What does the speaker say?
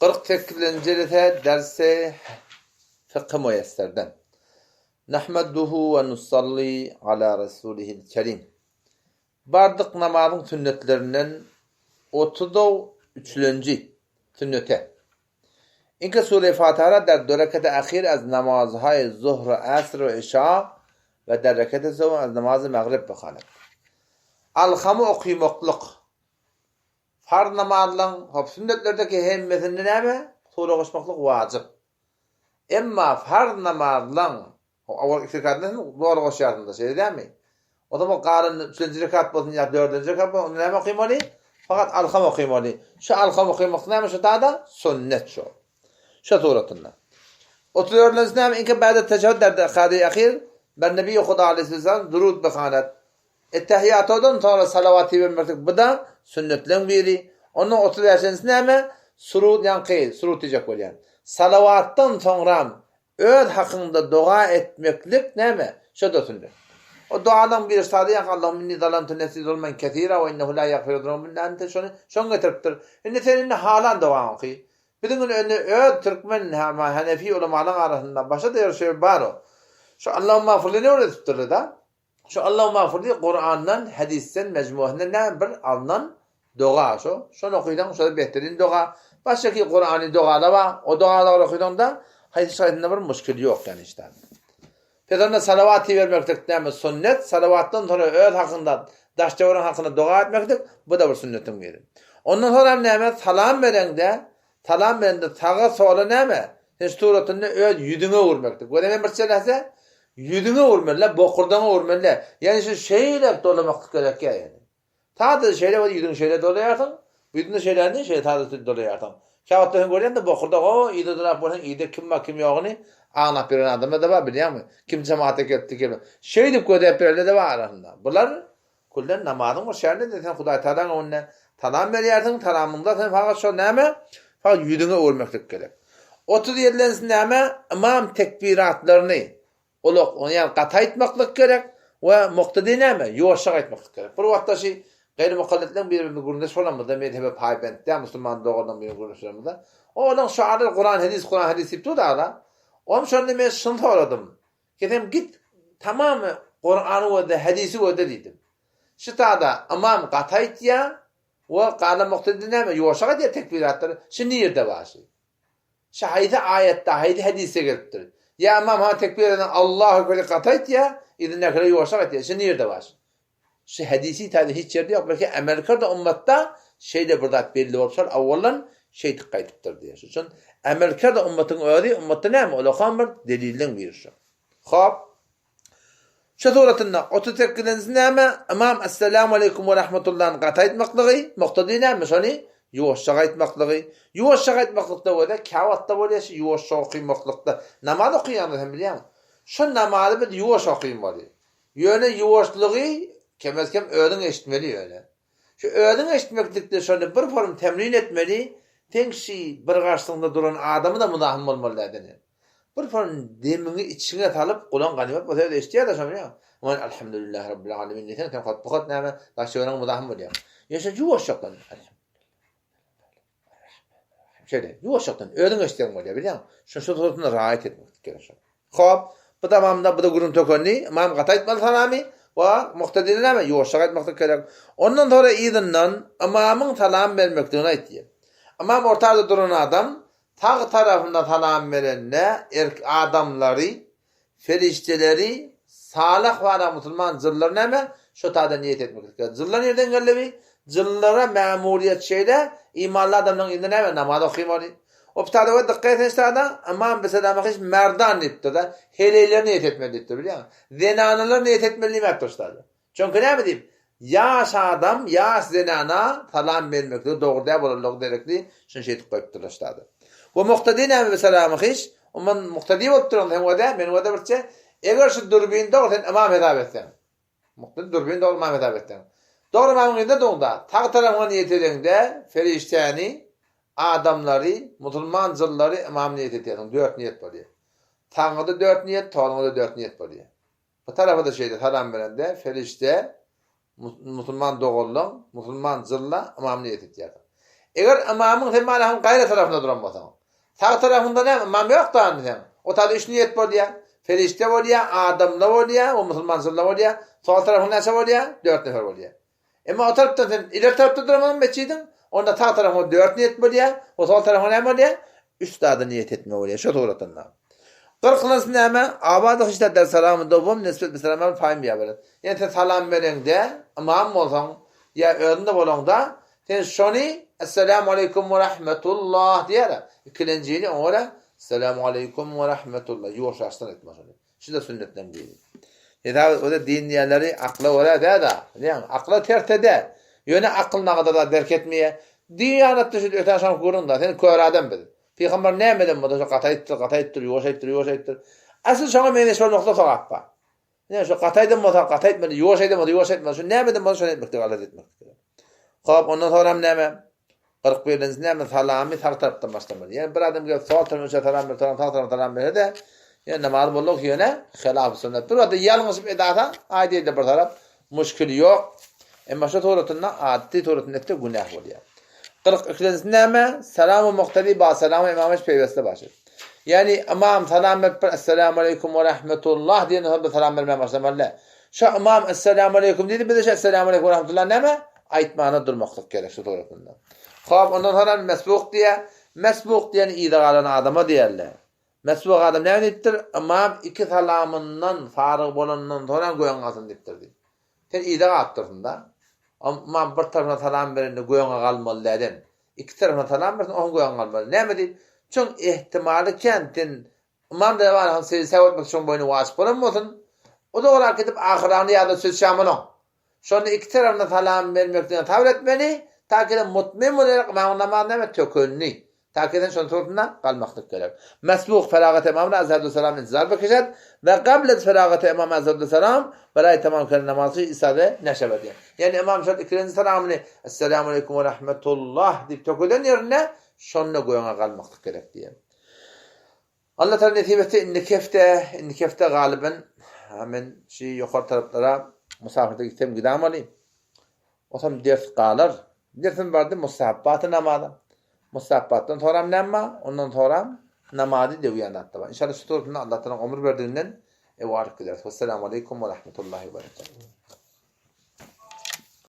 48. dersi Fıkh-ı Müyesser'den. Nahmeduhu ve nusalli ala Resulihil Kerim. Bardık namazın sünnetlerinden 33. sünnete. İnke Sure-i Fatiha der 4 rekete ahir az namazhay zuhr, asr ve isha ve der rekete sonra az namazı mağrib bekhalet. Alhamı okuymaklık. Farz namazlan hop sünnetlerdeki hemmesinde näme? Sure koşmaklık vacip. Emma farz namazlan o iktikadın doğru koşarında şey değil mi? O zaman qarın 3-nji rekat bolsun ya 4-nji rekat bolsun näme okuymaly? Fakat alham okuymaly. Şu alham okuymak näme şu tada? Sünnet şu. Şu suratında. 34-nji näme inke ba'da teşehhüd der qadi ahir ben Nebi Huda aleyhisselam durud bekhanet. Ettehiyatdan sonra salavatı vermek bu da sünnetlen biri. Onun 35-nji näme? Surud yankı, surud diyecek bolýan. Salavattan sonra öz hakkında dua etmeklik näme? Şu da sünnet. O duadan bir sadiyan Allahümme inni zalamtu nefsi zulmen ketira ve innehu la yaghfiru zunuba illa ente şonu getiripdir. Indi senin halan dua oku. Bizim önüne öz Türkmen Hanefi ulemalar arasında başa da şey var o. Şu Allahümme afurli ne öğretipdir da? Şu Allahümme afurli Kur'an'dan, hadisten, mecmuaından ne bir alınan dua şu. Şunu okuydan şöyle behterin dua. Başka ki Kur'an'ı dualar var. O dualar okuydan da hadis şahidinde bir müşkil yok yani işte. Peygamber salavatı vermektik näme sünnet, salavattan sonra öz hakkında, daşçavarın hakkında dua etmektik. Bu da bir sünnetin biri. Ondan sonra näme salam berende tağa sola näme? Hiç suratında öz yüdüne vurmaktık. Bu demek bir şeyse yüdüne vurmalı, bokurdan vurmalı. Yani şu şeyle dolamak gerek yani. Tadı şeyle var yüdün şeyle dolayarsın. Yüdün şeylerden şey tadı dolayarsın. Kağıttan görüyorsun da bokurda o iyide dolap bolsa iyide kim yoğunu anlap bir adam da var biliyor musun? Kim cemaate gitti gibi. Şey dip gödep berle de var arasında. Bunlar kullan namazın var şerinde de sen Hudaý Taala'nın önüne talam berýärsiň, talamyňda sen fakat şu näme? Fakat yüdüne vurmaklyk gerek. 37-nji näme? İmam tekbiratlaryny onu yani gata etmeklik gerek ve muktadi näme? Ýuwaşak etmeklik gerek. Bir wagtda şey gayri mukallitlerin bir-birini gurunda solamada mezhebe paýbentde Müslüman doğrudan bir gurunda. Onun şaarı Kur'an hadis iptu da ala. Onun şöyle men şunu soradım. Dedim git tamamı Kur'an'ı ve hadisi ve dedim. Şu tada imam gata etya ve qala muktadi näme? Ýuwaşak etya tekbiratları. Şu niyerde başy. Şahide ayette, haydi hadise gelipdir. Ya imam ha tekbir eden Allahu ekber gata etya, idin nekle ýuwaşak etya. Şu niyerde başy. Şu hadisi tadı hiç yerde yok. Belki Amerika'da ummatta şeyde burada belli olsa avvallan şey tıkkaytıptır diye. Çünkü Amerika'da ummatın öğri, ummatta ne mi? Ola kamır delilden birisi. Hop. Şu suratında 38'den ne mi? İmam Esselamu Aleyküm ve Rahmetullah'ın gata etmekliği, muhtadi ne mi? Şöyle yuvaşşak etmekliği. Yuvaşşak etmekliği de öyle kavatta böyle şey yuvaşşak okuymaklıkta. Namaz okuyanlar hem biliyor musun? Şu namazı bir yuvaşşak okuyun var. Yöne yuvaşlığı kemezkem öğren eşitmeli öyle. Şu öğren eşitmeklikte şöyle bir form temrin etmeli. Tenkşi bir karşısında duran adamı da mudahım olmalı denir. Bir form demini içine talıp kulan ganimet bu sefer de eşitiyar da şöyle ya. Aman elhamdülillahi rabbil alemin. Neten temkat bukat nâme daşçı öğren mudahım oluyor. Yaşa yuvaşaktan. Şöyle yuvaşaktan öğren eşitiyar oluyor biliyor musun? Şu sorusunda rahat etmek gerekiyor. Hop. Bu tamamda bu da gurun tokonni. İmam gata etmeli salami. Ve muhtedine mi? Yuvaşak etmekte gerek. Ondan sonra izinden imamın salam vermektiğine aytıyor. İmam ortada duran adam tağ tarafında salam verenle adamları, ferişteleri, salih ve Müslüman zırlarına mı? Şu tada niyet etmek gerek. Zırlar nereden geldi? Zırlara memuriyet şeyde imanlı adamların elinde ne mi? Namaz okuymalı. O tada ve dikkat etmişlerden imam mesela hiç merdan etti de heleyler niyet etmelidir biliyor musun? Zenanalar niyet etmeli mi yapmışlar? Çünkü ne diyeyim? Yaş adam, yaş zenana salam vermektir. Doğru da bulurluk gerekli. Şunu şey koyupturlar. Bu muhtedi ne mesela hiç? Onun muhtedi olupturlar. Hem o da, benim o da bir şey. Eğer şu dürbün doğru sen imam hitap etsen. Muhtedi dürbün doğru imam hitap etsen. Doğru imamın elinde doğunda. Tak tarafına niyet edende ferişteni adamları, Müslüman zılları imam niyet ediyorsun. 4 niyet var diye. Tanrı'da 4 niyet, Tanrı'da 4 niyet var diye. Bu tarafa da şeyde salam verende, ferişte, Müslüman doğullum, Müslüman zılla imam niyet ediyorsun. Eğer imamın temalen gayri tarafında duran bolsa. Sağ tarafında ne imam yok da anlayan. O tadı üç niyet var ya. Ferişte var ya, adamla var ya, o musulmansızla var ya. Sol tarafında neyse var ya, 4 nefer var ya. Ama o taraftan sen ileri tarafta durmanın beçiydin. Onda sağ tarafında 4 niyet var ya, o sol tarafında ne var ya? 3 tane niyet etme var ya. Şu doğrutundan. Kırkınız neme? Abadık işte der salamı dobum nispet bir salamı payım ya böyle. Yani sen salam verende imam olsan ya önünde bolon da sen şoni Esselamu aleyküm ve rahmetullah diyerek ikinciyi ona Esselamu aleyküm ve rahmetullah yuvuşlaştın etmez onu. Şu da sünnetten değil. Ya o da din yerleri akla oraya da yani akla tertede. Yöne aklına kadar da derk etmeye. Diyanet dışı öten şan kurun da sen kör adam bedin. Peygamber ne emeden bu da qataytdır, yoşaytdır. Asıl şuna meneş var nokta soğappa. Ne şu qataydım mı, qataytmadı, yoşaytmadı. Şu ne emeden bunu şöyle etmekte, galet etmekte. Hop, ondan sonra neme? 41'inci neme salami sağ taraftan başlamalı. Yani bir adam gelip sol taraftan salam verir de yani namaz bolluk yöne hilaf sünnet. Burada yalnız bir edata ayet bir taraf müşkil yok. Ama şu doğrultuda adeti doğrultuda günah oluyor. 42'inci neme selamı muqtadi ba selamı imameş peyveste başır. Yani imam salam verip esselamu aleyküm ve rahmetullah diye ne selam vermeye başlamalı. Şu imam esselamu aleyküm dedi bir de esselamu aleyküm ve rahmetullah neme aytmana durmaklık gerek şu doğrultuda. Hop ondan sonra mesbuk diyen idagalan adama diyerler. Mesbuk adam ne ettir? İmam iki salamından farık bolandan sonra goyan diptirdi. Sen idaga attırsın da. Ama bir tarafına salam verende goyana kalmalı dedin. İki tarafına salam versen on goyana kalmalı. Ne mi değil? Çünkü ihtimali kentin imam da var seni sevmek için boynu vasıf olmasın. O da olarak gidip ahiranı ya da söz şamını. Sonra iki tarafına salam vermekten tavır etmeli. Ta ki de mutmin olarak namazına ve tökünni. Ta ki de şunun sorundan kalmaklık gerek. Mesbuk feragat-ı imamına Azhar-ı intizar bakacak ve kablet feragat-ı imam Azhar-ı verayı tamam kere namazı isade neşebet. Yani imam şöyle ikinci selamını Esselamu aleyküm ve rahmetullah deyip töküden yerine şununla goyana kalmaklık gerek diye. Allah Teala nesibette inni kefte galiben hemen yukarı taraflara misafirde gitsem gidamalıyım. O zaman ders kalır. Dersin vardı musahabbatı namazı. Musahabbattan sonra namma, ondan sonra namazı da uyanattı. İnşallah şu torundan Allah Teala ömür verdiğinden varık gider. Vesselamu aleyküm ve rahmetullahi ve berekatuhu.